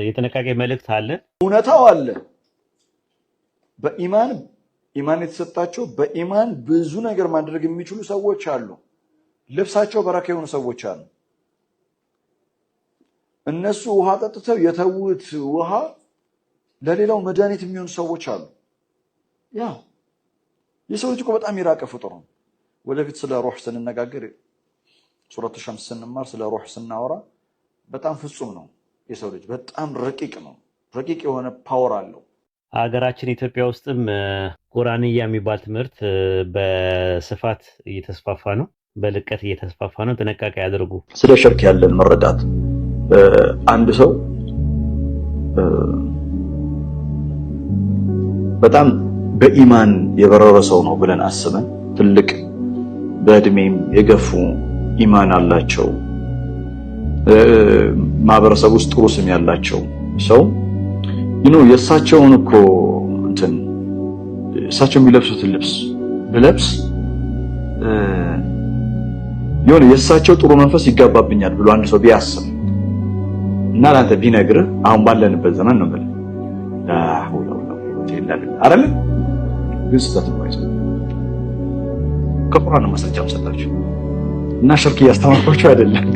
የጥንቃቄ መልእክት አለ። እውነታው አለ። ኢማን የተሰጣቸው በኢማን ብዙ ነገር ማድረግ የሚችሉ ሰዎች አሉ። ልብሳቸው በረካ የሆኑ ሰዎች አሉ። እነሱ ውሃ ጠጥተው የተውት ውሃ ለሌላው መድኃኒት የሚሆኑ ሰዎች አሉ። ያ የሰው ልጅ እኮ በጣም የራቀ ፍጡር ነው። ወደፊት ስለ ሩህ ስንነጋገር ሱረቱ ሸምስ ስንማር ስለ ሩህ ስናወራ በጣም ፍጹም ነው። የሰው ልጅ በጣም ረቂቅ ነው። ረቂቅ የሆነ ፓወር አለው። ሀገራችን ኢትዮጵያ ውስጥም ቁርአንያ የሚባል ትምህርት በስፋት እየተስፋፋ ነው፣ በልቀት እየተስፋፋ ነው። ጥንቃቄ ያድርጉ። ስለ ሽርክ ያለን መረዳት አንድ ሰው በጣም በኢማን የበረረ ሰው ነው ብለን አስበን ትልቅ በእድሜም የገፉ ኢማን አላቸው ማህበረሰብ ውስጥ ጥሩ ስም ያላቸው ሰው የእሳቸውን እኮ እሳቸው የሚለብሱትን ልብስ ብለብስ የሆነ የእሳቸው ጥሩ መንፈስ ይጋባብኛል ብሎ አንድ ሰው ቢያስብ እና ላንተ ቢነግርህ አሁን ባለንበት ዘመን ነው ማለት አይደል? ግን ስህተት ነው። ከቁርአን ማስረጃ ሰጣችሁ እና ሽርክ እያስተማርኳችሁ አይደለም።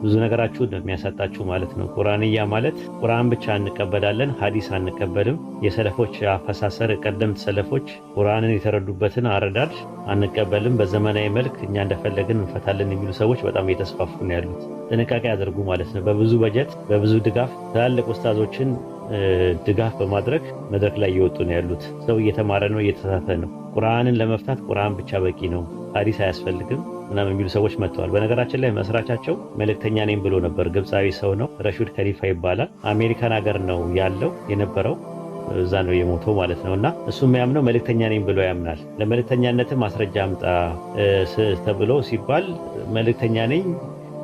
ብዙ ነገራችሁ የሚያሳጣችሁ ማለት ነው። ቁርአንያ ማለት ቁርአን ብቻ እንቀበላለን፣ ሐዲስ አንቀበልም። የሰለፎች አፈሳሰር ቀደምት ሰለፎች ቁርአንን የተረዱበትን አረዳድ አንቀበልም። በዘመናዊ መልክ እኛ እንደፈለግን እንፈታለን የሚሉ ሰዎች በጣም እየተስፋፉ ነው ያሉት። ጥንቃቄ አድርጉ ማለት ነው። በብዙ በጀት በብዙ ድጋፍ ትላልቅ ኡስታዞችን ድጋፍ በማድረግ መድረክ ላይ እየወጡ ነው ያሉት። ሰው እየተማረ ነው፣ እየተሳተ ነው። ቁርአንን ለመፍታት ቁርአን ብቻ በቂ ነው፣ ሐዲስ አያስፈልግም ምናምን የሚሉ ሰዎች መጥተዋል። በነገራችን ላይ መስራቻቸው መልእክተኛ ነኝ ብሎ ነበር። ግብፃዊ ሰው ነው፣ ረሹድ ከሊፋ ይባላል። አሜሪካን ሀገር ነው ያለው የነበረው፣ እዛ ነው የሞተው ማለት ነው። እና እሱ የሚያምነው መልእክተኛ ነኝ ብሎ ያምናል። ለመልእክተኛነትም ማስረጃ አምጣ ተብሎ ሲባል መልእክተኛ ነኝ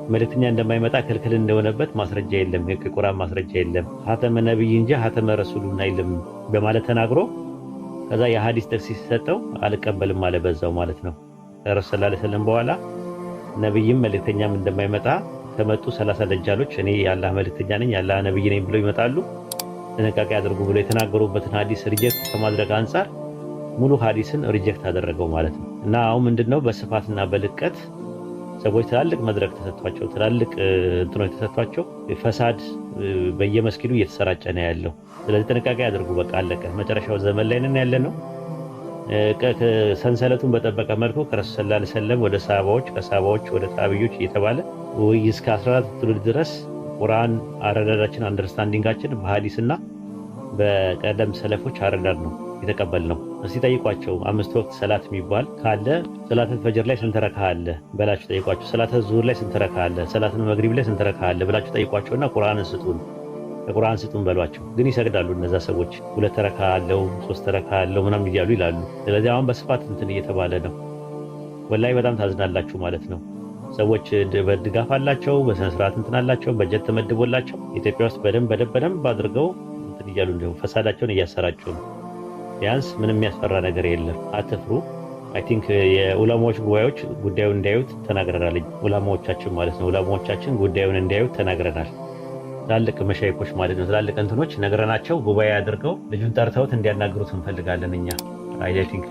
መልእክተኛ እንደማይመጣ ክልክል እንደሆነበት ማስረጃ የለም፣ የቁርአን ማስረጃ የለም፣ ሀተመ ነብይ እንጂ ሀተመ ረሱሉን አይልም በማለት ተናግሮ ከዛ የሐዲስ ጥቅስ ሲሰጠው አልቀበልም አለ በዛው ማለት ነው። ረሱል ሰለላሁ ዐለይሂ ወሰለም በኋላ ነብይም መልእክተኛም እንደማይመጣ ከመጡ 30 ደጃሎች እኔ የአላህ መልእክተኛ ነኝ የአላህ ነብይ ነኝ ብሎ ይመጣሉ፣ ጥንቃቄ አድርጉ ብሎ የተናገሩበትን ሐዲስ ሪጀክት ከማድረግ አንፃር ሙሉ ሐዲስን ሪጀክት አደረገው ማለት ነው። እና አሁን ምንድነው በስፋትና በልቀት ሰዎች ትላልቅ መድረክ ተሰጥቷቸው ትላልቅ እንትኖች ተሰጥቷቸው ፈሳድ በየመስጊዱ እየተሰራጨ ነው ያለው። ስለዚህ ጥንቃቄ አድርጉ። በቃ አለቀ። መጨረሻው ዘመን ላይ ነን ያለነው። ሰንሰለቱን በጠበቀ መልኩ ከረሱል ሰለላሁ ዐለይሂ ወሰለም ወደ ሰሃባዎች ከሰሃባዎች ወደ ታቢዮች እየተባለ እስከ 14 ትውልድ ድረስ ቁርአን አረዳዳችን አንደርስታንዲንጋችን በሐዲስና በቀደም ሰለፎች አረዳድ ነው የተቀበልነው። እስቲ ጠይቋቸው። 5 ወቅት ሰላት የሚባል ካለ ሰላተ ፈጅር ላይ ስንት ረካ አለ በላችሁ ጠይቋቸው። ሰላተ ዙሁር ላይ ስንት ረካ አለ፣ ሰላተ መግሪብ ላይ ስንት ረካ አለ ብላችሁ ጠይቋቸውና ቁርአንን ስጡን ከቁርአን ስጡን በሏቸው። ግን ይሰግዳሉ እነዛ ሰዎች 2 ረካ አለው 3 ረካ አለው ምናምን እያሉ ይላሉ። ስለዚህ አሁን በስፋት እንትን እየተባለ ነው። ወላሂ በጣም ታዝናላችሁ ማለት ነው። ሰዎች በድጋፍ አላቸው፣ በስነ ስርዓት እንትን አላቸው፣ በጀት ተመድቦላቸው ኢትዮጵያ ውስጥ በደንብ አድርገው እንትን እያሉ እንደው ፈሳዳቸውን እያሰራጩ ነው። ቢያንስ ምንም የሚያስፈራ ነገር የለም። አትፍሩ። አይ ቲንክ የዑለማዎች ጉባኤዎች ጉዳዩን እንዲያዩት ተናግረናል። ዑለማዎቻችን ማለት ነው። ዑለማዎቻችን ጉዳዩን እንዲያዩት ተናግረናል። ትላልቅ መሻይኮች ማለት ነው። ትላልቅ እንትኖች ነግረናቸው ጉባኤ አድርገው ልጁን ጠርተውት እንዲያናግሩት እንፈልጋለን እኛ። አይ ቲንክ